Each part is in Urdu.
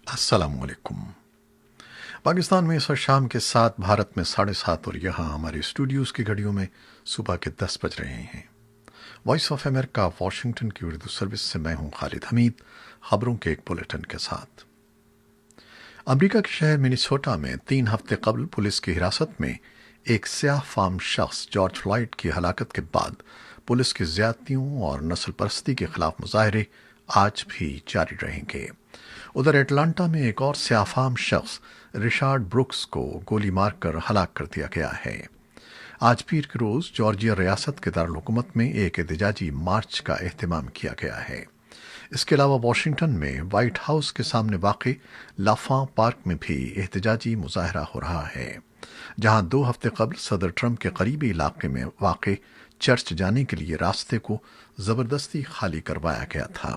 السلام علیکم۔ پاکستان میں اس وقت شام کے 7، بھارت میں 7:30 اور یہاں ہمارے اسٹوڈیوز کی گھڑیوں میں صبح کے 10 بج رہے ہیں۔ وائس آف امریکہ واشنگٹن کی اردو سروس سے میں ہوں خالد حمید، خبروں کے ایک بلیٹن کے ساتھ۔ امریکہ کے شہر منیسوٹا میں 3 ہفتے قبل پولیس کی حراست میں ایک سیاہ فام شخص جارج فلائیڈ کی ہلاکت کے بعد پولیس کی زیادتیوں اور نسل پرستی کے خلاف مظاہرے آج بھی جاری رہیں گے۔ ادھر اٹلانٹا میں ایک اور سیاہ فام شخص رچرڈ بروکس کو گولی مار کر ہلاک کر دیا گیا ہے۔ آج پیر کے روز جارجیا ریاست کے دارالحکومت میں ایک احتجاجی مارچ کا اہتمام کیا گیا ہے۔ اس کے علاوہ واشنگٹن میں وائٹ ہاؤس کے سامنے واقع لافاں پارک میں بھی احتجاجی مظاہرہ ہو رہا ہے، جہاں 2 ہفتے قبل صدر ٹرمپ کے قریبی علاقے میں واقع چرچ جانے کے لیے راستے کو زبردستی خالی کروایا گیا تھا۔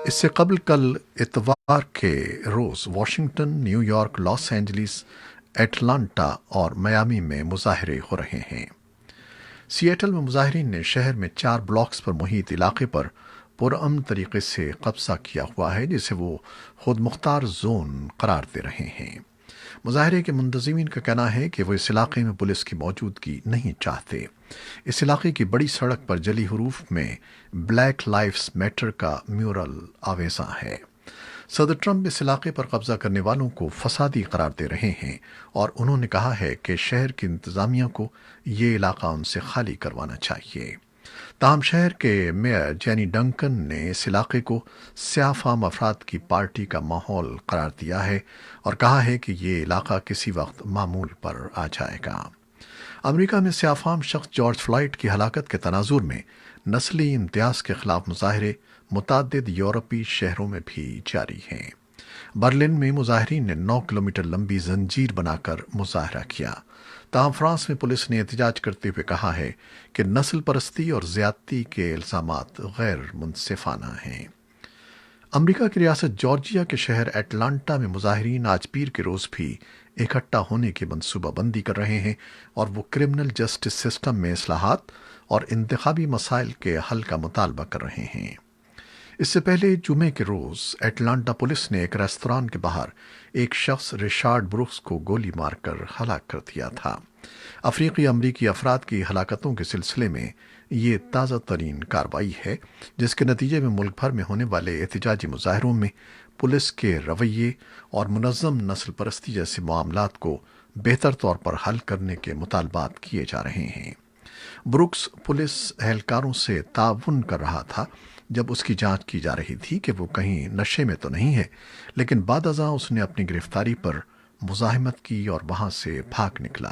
اس سے قبل کل اتوار کے روز Washington, New York, Los Angeles, Atlanta اور میامی میں مظاہرے ہو رہے ہیں۔ سیئٹل میں مظاہرین نے شہر میں 4 بلاکس پر محیط علاقے پر پرامن طریقے سے قبضہ کیا ہوا ہے، جسے وہ خود مختار زون قرار دے رہے ہیں۔ مظاہرے کے منتظمین کا کہنا ہے کہ وہ اس علاقے میں پولیس کی موجودگی نہیں چاہتے۔ اس علاقے کی بڑی سڑک پر جلی حروف میں بلیک لائفز میٹر کا میورل آویزاں ہے۔ صدر ٹرمپ اس علاقے پر قبضہ کرنے والوں کو فسادی قرار دے رہے ہیں اور انہوں نے کہا ہے کہ شہر کی انتظامیہ کو یہ علاقہ ان سے خالی کروانا چاہیے۔ تاہم شہر کے میئر جینی ڈنکن نے اس علاقے کو سیاہ فام افراد کی پارٹی کا ماحول قرار دیا ہے اور کہا ہے کہ یہ علاقہ کسی وقت معمول پر آ جائے گا۔ امریکہ میں سیاہ فام شخص جارج فلائیڈ کی ہلاکت کے تناظر میں نسلی امتیاز کے خلاف مظاہرے متعدد یورپی شہروں میں بھی جاری ہیں۔ برلن میں مظاہرین نے 9 کلومیٹر لمبی زنجیر بنا کر مظاہرہ کیا۔ تاہم فرانس میں پولیس نے احتجاج کرتے ہوئے کہا ہے کہ نسل پرستی اور زیادتی کے الزامات غیر منصفانہ ہیں۔ امریکہ کی ریاست جارجیا کے شہر ایٹلانٹا میں مظاہرین آج پیر کے روز بھی اکٹھا ہونے کی منصوبہ بندی کر رہے ہیں اور وہ کرمنل جسٹس سسٹم میں اصلاحات اور انتخابی مسائل کے حل کا مطالبہ کر رہے ہیں۔ اس سے پہلے جمعے کے روز ایٹلانٹا پولیس نے ایک ریستوران کے باہر ایک شخص رچرڈ بروکس کو گولی مار کر ہلاک کر دیا تھا۔ افریقی امریکی افراد کی ہلاکتوں کے سلسلے میں یہ تازہ ترین کارروائی ہے، جس کے نتیجے میں ملک بھر میں ہونے والے احتجاجی مظاہروں میں پولیس کے رویے اور منظم نسل پرستی جیسے معاملات کو بہتر طور پر حل کرنے کے مطالبات کیے جا رہے ہیں۔ بروکس پولیس اہلکاروں سے تعاون کر رہا تھا جب اس کی جانچ کی جا رہی تھی کہ وہ کہیں نشے میں تو نہیں ہے، لیکن بعد ازاں اس نے اپنی گرفتاری پر مزاحمت کی اور وہاں سے بھاگ نکلا۔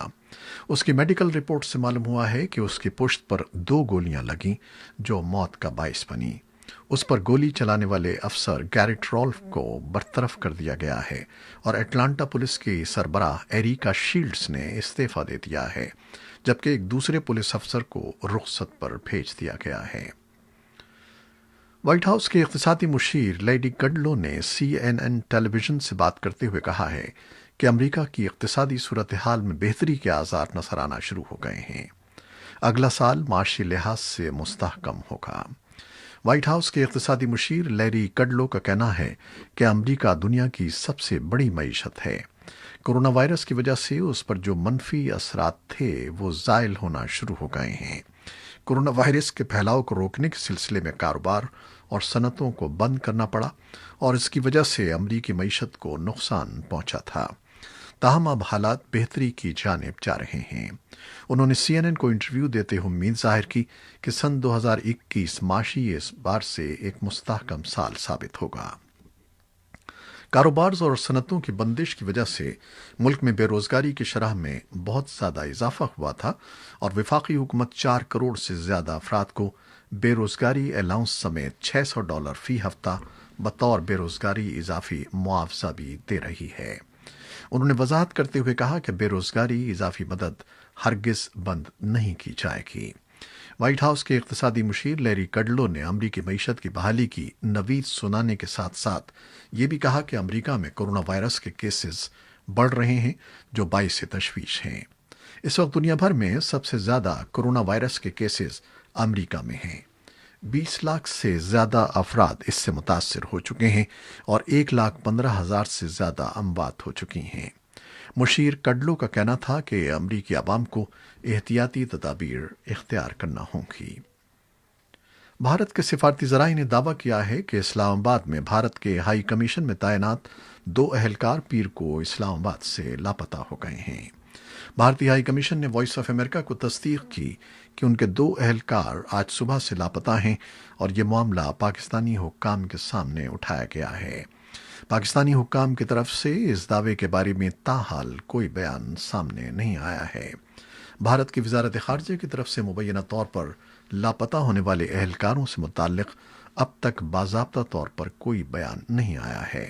اس کی میڈیکل رپورٹ سے معلوم ہوا ہے کہ اس کی پشت پر 2 گولیاں لگیں جو موت کا باعث بنی۔ اس پر گولی چلانے والے افسر گیرٹ رولف کو برطرف کر دیا گیا ہے اور ایٹلانٹا پولیس کی سربراہ ایریکا شیلڈز نے استعفیٰ دے دیا ہے، جبکہ ایک دوسرے پولیس افسر کو رخصت پر بھیج دیا گیا ہے۔ وائٹ ہاؤس کے اقتصادی مشیر لیڈی کڈلو نے CNN ٹیلی ویژن سے بات کرتے ہوئے کہا ہے کہ امریکہ کی اقتصادی صورتحال میں بہتری کے آثار نظر آنا شروع ہو گئے ہیں۔ اگلا سال معاشی لحاظ سے مستحکم ہوگا۔ وائٹ ہاؤس کے اقتصادی مشیر لیری کڈلو کا کہنا ہے کہ امریکہ دنیا کی سب سے بڑی معیشت ہے۔ کورونا وائرس کی وجہ سے اس پر جو منفی اثرات تھے وہ زائل ہونا شروع ہو گئے ہیں۔ کورونا وائرس کے پھیلاؤ کو روکنے کے سلسلے میں کاروبار اور صنعتوں کو بند کرنا پڑا اور اس کی وجہ سے امریکی معیشت کو نقصان پہنچا تھا۔ تاہم اب حالات بہتری کی جانب جا رہے ہیں۔ انہوں نے CNN کو انٹرویو دیتے ہوئے امید ظاہر کی کہ سن 2021 معاشی اعتبار سے ایک مستحکم سال ثابت ہوگا۔ کاروبار اور صنعتوں کی بندش کی وجہ سے ملک میں بے روزگاری کی شرح میں بہت زیادہ اضافہ ہوا تھا اور وفاقی حکومت 4 کروڑ سے زیادہ افراد کو بے روزگاری الاؤنس سمیت $600 فی ہفتہ بطور بے روزگاری اضافی معاوضہ بھی دے رہی ہے۔ انہوں نے وضاحت کرتے ہوئے کہا کہ بے روزگاری اضافی مدد ہرگز بند نہیں کی جائے گی۔ وائٹ ہاؤس کے اقتصادی مشیر لیری کڈلو نے امریکی معیشت کی بحالی کی نوید سنانے کے ساتھ ساتھ یہ بھی کہا کہ امریکہ میں کورونا وائرس کے کیسز بڑھ رہے ہیں جو باعث تشویش ہیں۔ اس وقت دنیا بھر میں سب سے زیادہ کورونا وائرس کے کیسز امریکہ میں ہیں۔ 20 لاکھ سے زیادہ افراد اس سے متاثر ہو چکے ہیں اور 1,15,000 سے زیادہ اموات ہو چکی ہیں۔ مشیر کڈلو کا کہنا تھا کہ امریکی عوام کو احتیاطی تدابیر اختیار کرنا ہوں گی۔ بھارت کے سفارتی ذرائع نے دعویٰ کیا ہے کہ اسلام آباد میں بھارت کے ہائی کمیشن میں تعینات 2 اہلکار پیر کو اسلام آباد سے لاپتہ ہو گئے ہیں۔ بھارتی ہائی کمیشن نے وائس آف امریکہ کو تصدیق کی کہ ان کے 2 اہلکار آج صبح سے لاپتہ ہیں اور یہ معاملہ پاکستانی حکام کے سامنے اٹھایا گیا ہے۔ پاکستانی حکام کی طرف سے اس دعوے کے بارے میں تاحال کوئی بیان سامنے نہیں آیا ہے۔ بھارت کی وزارت خارجہ کی طرف سے مبینہ طور پر لاپتہ ہونے والے اہلکاروں سے متعلق اب تک باضابطہ طور پر کوئی بیان نہیں آیا ہے۔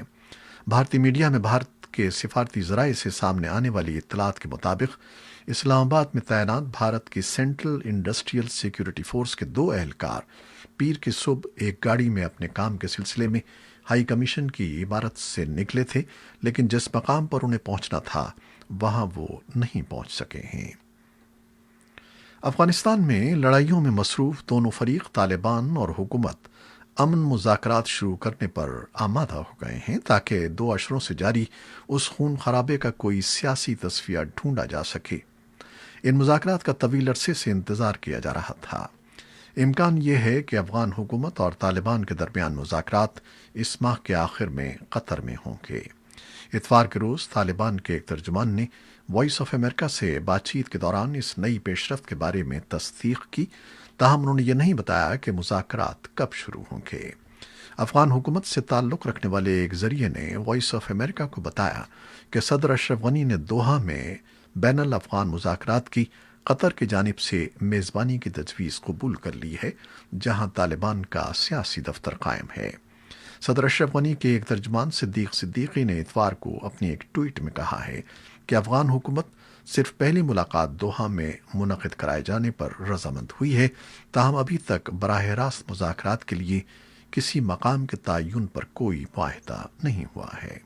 بھارتی میڈیا میں بھارت کے سفارتی ذرائع سے سامنے آنے والی اطلاعات کے مطابق اسلام آباد میں تعینات بھارت کی سینٹرل انڈسٹریل سیکورٹی فورس کے 2 اہلکار پیر کی صبح ایک گاڑی میں اپنے کام کے سلسلے میں ہائی کمیشن کی عمارت سے نکلے تھے، لیکن جس مقام پر انہیں پہنچنا تھا وہاں وہ نہیں پہنچ سکے ہیں۔ افغانستان میں لڑائیوں میں مصروف دونوں فریق طالبان اور حکومت امن مذاکرات شروع کرنے پر آمادہ ہو گئے ہیں تاکہ 2 اشروں سے جاری اس خون خرابے کا کوئی سیاسی تصفیہ ڈھونڈا جا سکے۔ ان مذاکرات کا طویل عرصے سے انتظار کیا جا رہا تھا۔ امکان یہ ہے کہ افغان حکومت اور طالبان کے درمیان مذاکرات اس ماہ کے آخر میں قطر میں ہوں گے۔ اتوار کے روز طالبان کے ایک ترجمان نے وائس آف امریکہ سے بات چیت کے دوران اس نئی پیش رفت کے بارے میں تصدیق کی، تاہم انہوں نے یہ نہیں بتایا کہ مذاکرات کب شروع ہوں گے۔ افغان حکومت سے تعلق رکھنے والے ایک ذریعے نے وائس آف امریکہ کو بتایا کہ صدر اشرف غنی نے دوحہ میں بین الافغان مذاکرات کی قطر کی جانب سے میزبانی کی تجویز قبول کر لی ہے، جہاں طالبان کا سیاسی دفتر قائم ہے۔ صدر اشرف غنی کے ایک ترجمان صدیق صدیقی نے اتوار کو اپنی ایک ٹویٹ میں کہا ہے کہ افغان حکومت صرف پہلی ملاقات دوحہ میں منعقد کرائے جانے پر رضامند ہوئی ہے، تاہم ابھی تک براہ راست مذاکرات کے لیے کسی مقام کے تعین پر کوئی معاہدہ نہیں ہوا ہے۔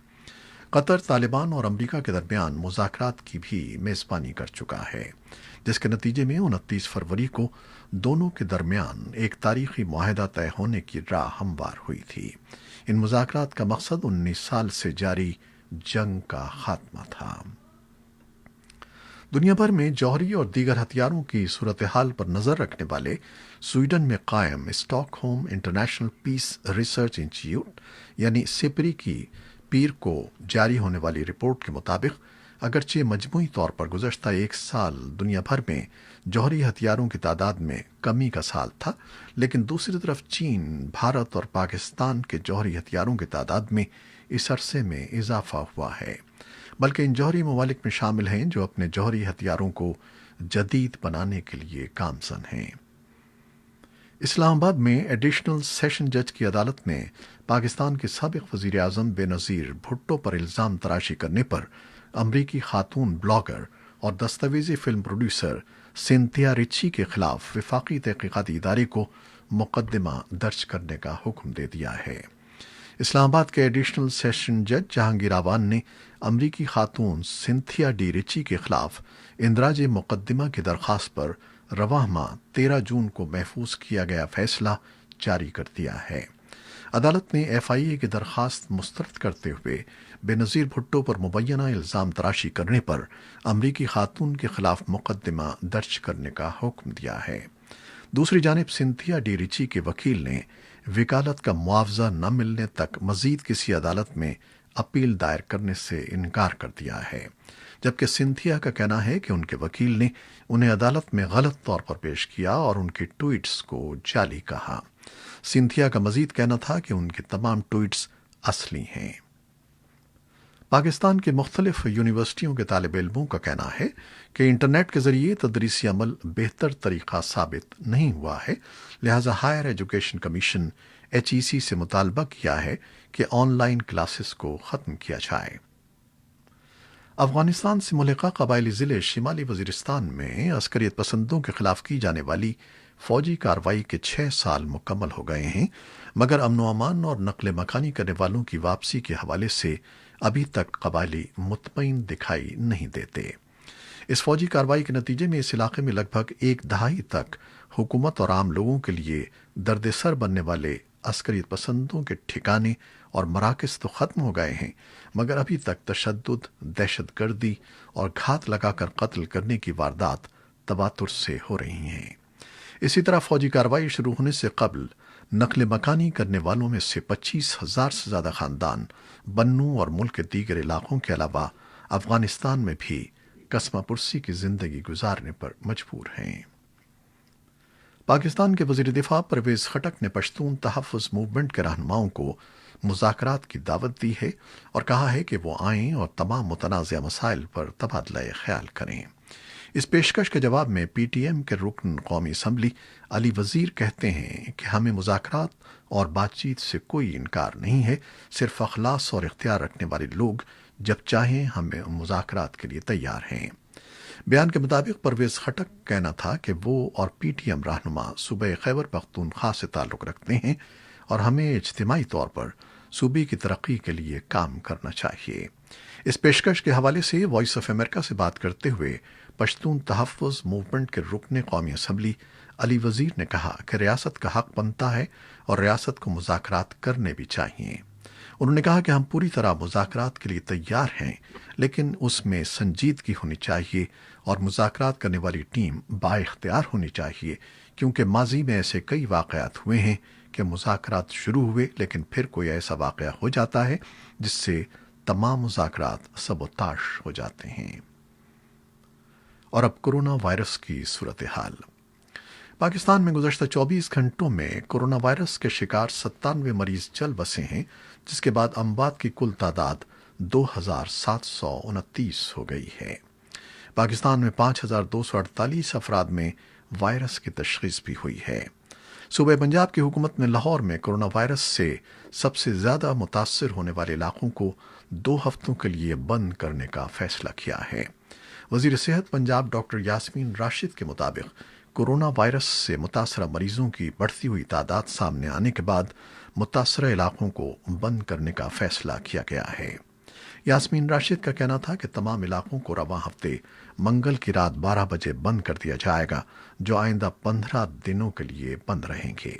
قطر طالبان اور امریکہ کے درمیان مذاکرات کی بھی میزبانی کر چکا ہے، جس کے نتیجے میں 29 فروری کو دونوں کے درمیان ایک تاریخی معاہدہ طے ہونے کی راہ ہموار ہوئی تھی۔ ان مذاکرات کا مقصد 19 سال سے جاری جنگ کا خاتمہ تھا۔ دنیا بھر میں جوہری اور دیگر ہتھیاروں کی صورتحال پر نظر رکھنے والے سویڈن میں قائم stock home international peace research institute یعنی سپری کی پیر کو جاری ہونے والی رپورٹ کے مطابق اگرچہ مجموعی طور پر گزشتہ 1 سال دنیا بھر میں جوہری ہتھیاروں کی تعداد میں کمی کا سال تھا، لیکن دوسری طرف چین، بھارت اور پاکستان کے جوہری ہتھیاروں کی تعداد میں اس عرصے میں اضافہ ہوا ہے، بلکہ ان جوہری ممالک میں شامل ہیں جو اپنے جوہری ہتھیاروں کو جدید بنانے کے لیے گامزن ہیں۔ اسلام آباد میں ایڈیشنل سیشن جج کی عدالت نے پاکستان کے سابق وزیر اعظم بے نظیر بھٹو پر الزام تراشی کرنے پر امریکی خاتون بلاگر اور دستاویزی فلم پروڈیوسر سینتھیا ریچی کے خلاف وفاقی تحقیقاتی ادارے کو مقدمہ درج کرنے کا حکم دے دیا ہے۔ اسلام آباد کے ایڈیشنل سیشن جج جہانگیر آوان نے امریکی خاتون سینتھیا ڈی ریچی کے خلاف اندراج مقدمہ کی درخواست پر رواں ماہ 13 جون کو محفوظ کیا گیا فیصلہ جاری کر دیا ہے۔ عدالت نے ایف آئی اے کی درخواست مسترد کرتے ہوئے بے نظیر بھٹو پر مبینہ الزام تراشی کرنے پر امریکی خاتون کے خلاف مقدمہ درج کرنے کا حکم دیا ہے۔ دوسری جانب سینتھیا ڈی ریچی کے وکیل نے وکالت کا معاوضہ نہ ملنے تک مزید کسی عدالت میں اپیل دائر کرنے سے انکار کر دیا ہے، جبکہ سینتھیا کا کہنا ہے کہ ان کے وکیل نے انہیں عدالت میں غلط طور پر پیش کیا اور ان کی ٹویٹس کو جعلی کہا۔ سینتھیا کا مزید کہنا تھا کہ ان کی تمام ٹویٹس اصلی ہیں۔ پاکستان کے مختلف یونیورسٹیوں کے طالب علموں کا کہنا ہے کہ انٹرنیٹ کے ذریعے تدریسی عمل بہتر طریقہ ثابت نہیں ہوا ہے، لہذا ہائر ایجوکیشن کمیشن HEC سے مطالبہ کیا ہے کہ آن لائن کلاسز کو ختم کیا جائے۔ افغانستان سے ملحقہ قبائلی ضلع شمالی وزیرستان میں عسکریت پسندوں کے خلاف کی جانے والی فوجی کارروائی کے 6 سال مکمل ہو گئے ہیں، مگر امن و امان اور نقل مکانی کرنے والوں کی واپسی کے حوالے سے ابھی تک قبائلی مطمئن دکھائی نہیں دیتے۔ اس فوجی کارروائی کے نتیجے میں اس علاقے میں لگ بھگ ایک دہائی تک حکومت اور عام لوگوں کے لیے درد سر بننے والے عسکریت پسندوں کے ٹھکانے اور مراکز تو ختم ہو گئے ہیں، مگر ابھی تک تشدد، دہشت گردی اور گھات لگا کر قتل کرنے کی واردات تواتر سے ہو رہی ہیں۔ اسی طرح فوجی کارروائی شروع ہونے سے قبل نقل مکانی کرنے والوں میں سے 25,000 سے زیادہ خاندان بنوں اور ملک کے دیگر علاقوں کے علاوہ افغانستان میں بھی کسمہ پرسی کی زندگی گزارنے پر مجبور ہیں۔ پاکستان کے وزیر دفاع پرویز خٹک نے پشتون تحفظ موومنٹ کے رہنماؤں کو مذاکرات کی دعوت دی ہے اور کہا ہے کہ وہ آئیں اور تمام متنازع مسائل پر تبادلہ خیال کریں۔ اس پیشکش کے جواب میں پی ٹی ایم کے رکن قومی اسمبلی علی وزیر کہتے ہیں کہ ہمیں مذاکرات اور بات چیت سے کوئی انکار نہیں ہے، صرف اخلاص اور اختیار رکھنے والے لوگ جب چاہیں ہمیں مذاکرات کے لیے تیار ہیں۔ بیان کے مطابق پرویز خٹک کہنا تھا کہ وہ اور پی ٹی ایم رہنما صوبہ خیبر پختونخوا سے تعلق رکھتے ہیں اور ہمیں اجتماعی طور پر صوبے کی ترقی کے لیے کام کرنا چاہیے۔ اس پیشکش کے حوالے سے وائس آف امریکہ سے بات کرتے ہوئے پشتون تحفظ موومنٹ کے رکن قومی اسمبلی علی وزیر نے کہا کہ ریاست کا حق بنتا ہے اور ریاست کو مذاکرات کرنے بھی چاہیے۔ انہوں نے کہا کہ ہم پوری طرح مذاکرات کے لیے تیار ہیں، لیکن اس میں سنجیدگی ہونی چاہیے اور مذاکرات کرنے والی ٹیم بااختیار ہونی چاہیے، کیونکہ ماضی میں ایسے کئی واقعات ہوئے ہیں کہ مذاکرات شروع ہوئے لیکن پھر کوئی ایسا واقعہ ہو جاتا ہے جس سے تمام مذاکرات سبوتاش ہو جاتے ہیں۔ اور اب کورونا وائرس کی صورتحال۔ پاکستان میں گزشتہ 24 گھنٹوں میں کورونا وائرس کے شکار 97 مریض چل بسے ہیں، جس کے بعد اموات کی کل تعداد 2,729 ہو گئی ہے۔ پاکستان میں 5,248 افراد میں وائرس کی تشخیص بھی ہوئی ہے۔ صوبہ پنجاب کی حکومت نے لاہور میں کورونا وائرس سے سب سے زیادہ متاثر ہونے والے علاقوں کو 2 ہفتوں کے لیے بند کرنے کا فیصلہ کیا ہے۔ وزیر صحت پنجاب ڈاکٹر یاسمین راشد کے مطابق کورونا وائرس سے متاثرہ مریضوں کی بڑھتی ہوئی تعداد سامنے آنے کے بعد متاثرہ علاقوں کو بند کرنے کا فیصلہ کیا گیا ہے۔ یاسمین راشد کا کہنا تھا کہ تمام علاقوں کو رواں ہفتے منگل کی رات 12 بجے بند کر دیا جائے گا، جو آئندہ 15 دنوں کے لیے بند رہیں گے۔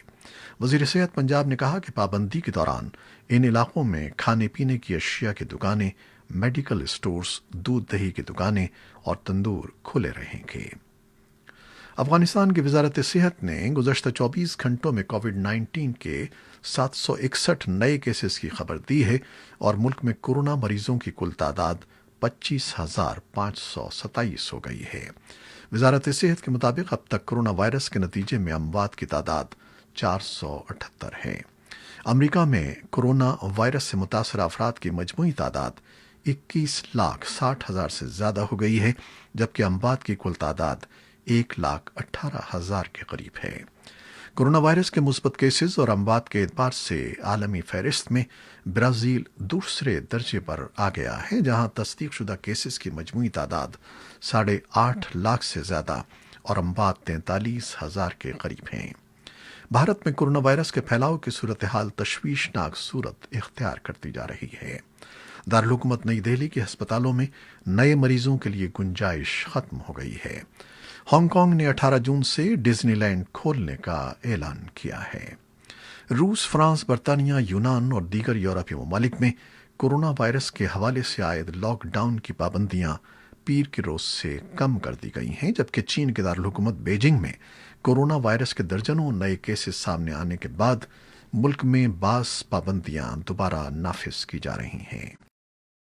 وزیر صحت پنجاب نے کہا کہ پابندی کے دوران ان علاقوں میں کھانے پینے کی اشیاء کی دکانیں، میڈیکل اسٹورز، دودھ دہی کی دکانیں اور تندور کھلے رہیں گے۔ افغانستان کی وزارت صحت نے گزشتہ 24 گھنٹوں میں کووڈ 19 کے 761 نئے کیسز کی خبر دی ہے اور ملک میں کورونا مریضوں کی کل تعداد 25,527 ہو گئی ہے۔ وزارت صحت کے مطابق اب تک کورونا وائرس کے نتیجے میں اموات کی تعداد 478 ہے۔ امریکہ میں کورونا وائرس سے متاثرہ افراد کی مجموعی تعداد 21,60,000 سے زیادہ ہو گئی ہے، جبکہ اموات کی کل تعداد 1,18,000 کے قریب ہے۔ کورونا وائرس کے مثبت کیسز اور اموات کے اعتبار سے عالمی فہرست میں برازیل دوسرے درجے پر آ گیا ہے، جہاں تصدیق شدہ کیسز کی مجموعی تعداد 8.5 لاکھ سے زیادہ اور اموات 43,000 کے قریب ہیں۔ بھارت میں کورونا وائرس کے پھیلاؤ کی صورتحال تشویشناک صورت اختیار کرتی جا رہی ہے۔ دارالحکومت نئی دہلی کے ہسپتالوں میں نئے مریضوں کے لیے گنجائش ختم ہو گئی ہے۔ ہانگ کانگ نے 18 جون سے ڈزنی لینڈ کھولنے کا اعلان کیا ہے۔ روس، فرانس، برطانیہ، یونان اور دیگر یورپی ممالک میں کورونا وائرس کے حوالے سے عائد لاک ڈاؤن کی پابندیاں پیر کے روز سے کم کر دی گئی ہیں، جبکہ چین کے دارالحکومت بیجنگ میں کورونا وائرس کے درجنوں نئے کیسز سامنے آنے کے بعد ملک میں بعض پابندیاں دوبارہ نافذ کی جا رہی ہیں۔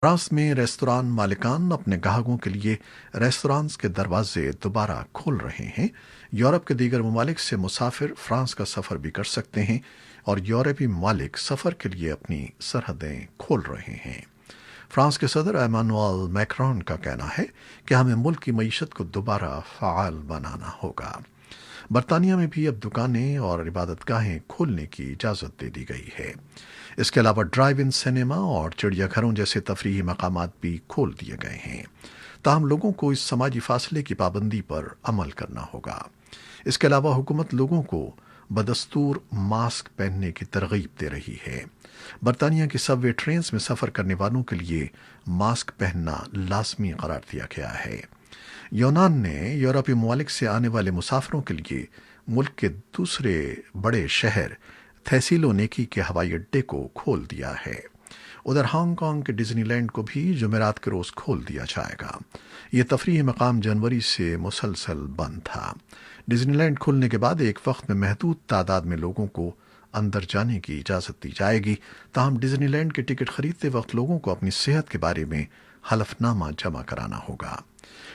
فرانس میں ریستوران مالکان اپنے گاہکوں کے لیے ریستورانز کے دروازے دوبارہ کھول رہے ہیں۔ یورپ کے دیگر ممالک سے مسافر فرانس کا سفر بھی کر سکتے ہیں اور یورپی ممالک سفر کے لیے اپنی سرحدیں کھول رہے ہیں۔ فرانس کے صدر ایمانوئل میکرون کا کہنا ہے کہ ہمیں ملک کی معیشت کو دوبارہ فعال بنانا ہوگا۔ برطانیہ میں بھی اب دکانیں اور عبادت گاہیں کھولنے کی اجازت دے دی گئی ہے۔ اس کے علاوہ ڈرائیو ان سنیما اور چڑیا گھروں جیسے تفریحی مقامات بھی کھول دیے گئے ہیں، تاہم لوگوں کو اس سماجی فاصلے کی پابندی پر عمل کرنا ہوگا۔ اس کے علاوہ حکومت لوگوں کو بدستور ماسک پہننے کی ترغیب دے رہی ہے۔ برطانیہ کی سب وے ٹرینز میں سفر کرنے والوں کے لیے ماسک پہننا لازمی قرار دیا گیا ہے۔ یونان نے یورپی ممالک سے آنے والے مسافروں کے لیے ملک کے دوسرے بڑے شہر تھیسیلونیکی کے ہوائی اڈے کو کھول دیا ہے۔ ادھر ہانگ کانگ کے ڈزنی لینڈ کو بھی جمعرات کے روز کھول دیا جائے گا۔ یہ تفریحی مقام جنوری سے مسلسل بند تھا۔ ڈزنی لینڈ کھلنے کے بعد ایک وقت میں محدود تعداد میں لوگوں کو اندر جانے کی اجازت دی جائے گی، تاہم ڈزنی لینڈ کے ٹکٹ خریدتے وقت لوگوں کو اپنی صحت کے بارے میں حلف نامہ جمع کرانا ہوگا۔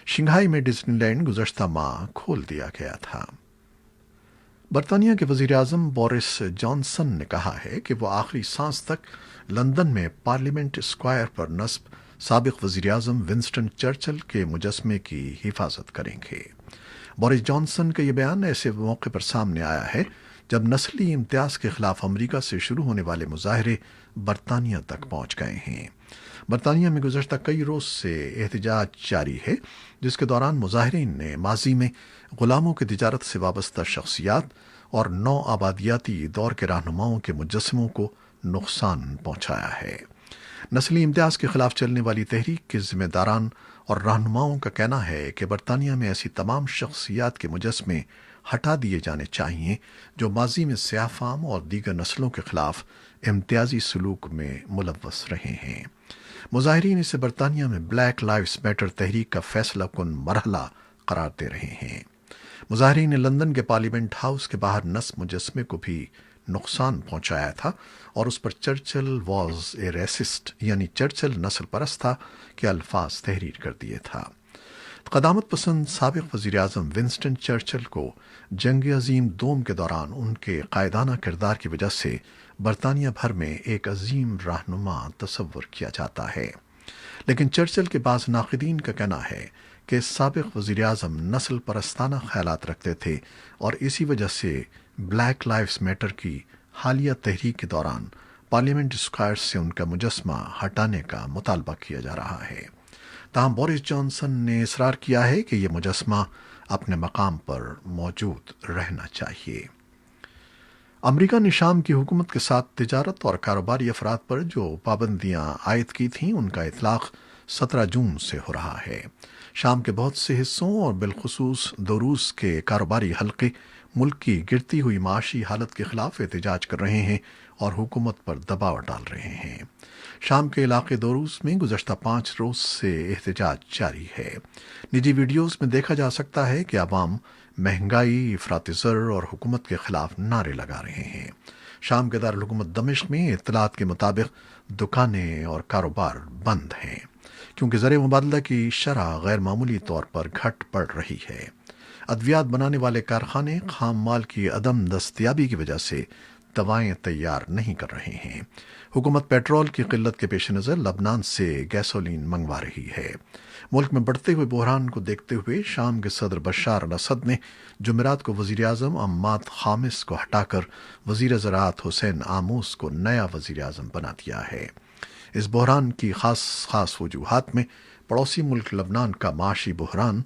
شنگھائی میں ڈزنی لینڈ گزشتہ ماہ کھول دیا گیا تھا۔ برطانیہ کے وزیر اعظم بورس جانسن نے کہا ہے کہ وہ آخری سانس تک لندن میں پارلیمنٹ اسکوائر پر نصب سابق وزیر اعظم ونسٹن چرچل کے مجسمے کی حفاظت کریں گے۔ بورس جانسن کا یہ بیان ایسے موقع پر سامنے آیا ہے جب نسلی امتیاز کے خلاف امریکہ سے شروع ہونے والے مظاہرے برطانیہ تک پہنچ گئے ہیں۔ برطانیہ میں گزشتہ کئی روز سے احتجاج جاری ہے، جس کے دوران مظاہرین نے ماضی میں غلاموں کی تجارت سے وابستہ شخصیات اور نو آبادیاتی دور کے رہنماؤں کے مجسموں کو نقصان پہنچایا ہے۔ نسلی امتیاز کے خلاف چلنے والی تحریک کے ذمہ داران اور رہنماؤں کا کہنا ہے کہ برطانیہ میں ایسی تمام شخصیات کے مجسمے ہٹا دیے جانے چاہیے جو ماضی میں سیاہ فام اور دیگر نسلوں کے خلاف امتیازی سلوک میں ملوث رہے ہیں۔ مظاہرین اسے برطانیہ میں بلیک لائیوز میٹر تحریک کا فیصلہ کن مرحلہ قرار دے رہے ہیں۔ مظاہرین نے لندن کے پارلیمنٹ ہاؤس کے باہر نصب مجسمے کو بھی نقصان پہنچایا تھا اور اس پر چرچل واز اے ریسسٹ یعنی چرچل نسل پرست تھا کے الفاظ تحریر کر دیے تھا۔ قدامت پسند سابق وزیر اعظم ونسٹن چرچل کو جنگ عظیم دوم کے دوران ان کے قائدانہ کردار کی وجہ سے برطانیہ بھر میں ایک عظیم رہنما تصور کیا جاتا ہے، لیکن چرچل کے بعض ناقدین کا کہنا ہے کہ سابق وزیر اعظم نسل پرستانہ خیالات رکھتے تھے اور اسی وجہ سے بلیک لائیوز میٹر کی حالیہ تحریک کے دوران پارلیمنٹ اسکوائر سے ان کا مجسمہ ہٹانے کا مطالبہ کیا جا رہا ہے۔ تاہم بورس جانسن نے اصرار کیا ہے کہ یہ مجسمہ اپنے مقام پر موجود رہنا چاہیے۔ امریکہ نے شام کی حکومت کے ساتھ تجارت اور کاروباری افراد پر جو پابندیاں عائد کی تھیں ان کا اطلاق 17 جون سے ہو رہا ہے۔ شام کے بہت سے حصوں اور بالخصوص دوروس کے کاروباری حلقے ملک کی گرتی ہوئی معاشی حالت کے خلاف احتجاج کر رہے ہیں اور حکومت پر دباؤ ڈال رہے ہیں۔ شام کے علاقے دوروس میں گزشتہ 5 روز سے احتجاج جاری ہے۔ نجی ویڈیوز میں دیکھا جا سکتا ہے کہ عوام مہنگائی، افراط زر اور حکومت کے خلاف نعرے لگا رہے ہیں۔ شام کے دارالحکومت دمشق میں اطلاعات کے مطابق دکانیں اور کاروبار بند ہیں کیونکہ زر مبادلہ کی شرح غیر معمولی طور پر گھٹ پڑ رہی ہے۔ ادویات بنانے والے کارخانے خام مال کی عدم دستیابی کی وجہ سے دوائیں تیار نہیں کر رہے ہیں۔ حکومت پیٹرول کی قلت کے پیش نظر لبنان سے گیسولین منگوا رہی ہے۔ ملک میں بڑھتے ہوئے بحران کو دیکھتے ہوئے شام کے صدر بشار الاسد نے جمعرات کو وزیر اعظم عماد خامس کو ہٹا کر وزیر زراعت حسین آموس کو نیا وزیر اعظم بنا دیا ہے۔ اس بحران کی خاص وجوہات میں پڑوسی ملک لبنان کا معاشی بحران،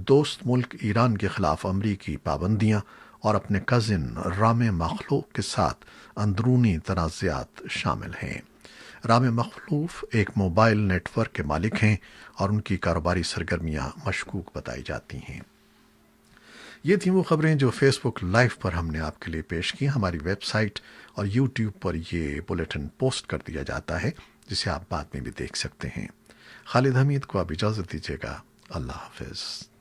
دوست ملک ایران کے خلاف امریکی پابندیاں اور اپنے کزن رام مخلوف کے ساتھ اندرونی تنازعات شامل ہیں۔ رام مخلوف ایک موبائل نیٹ ورک کے مالک ہیں اور ان کی کاروباری سرگرمیاں مشکوک بتائی جاتی ہیں۔ یہ تھیں وہ خبریں جو فیس بک لائیو پر ہم نے آپ کے لیے پیش کی۔ ہماری ویب سائٹ اور یوٹیوب پر یہ بلیٹن پوسٹ کر دیا جاتا ہے جسے آپ بعد میں بھی دیکھ سکتے ہیں۔ خالد حمید کو آپ اجازت دیجیے گا۔ اللہ حافظ۔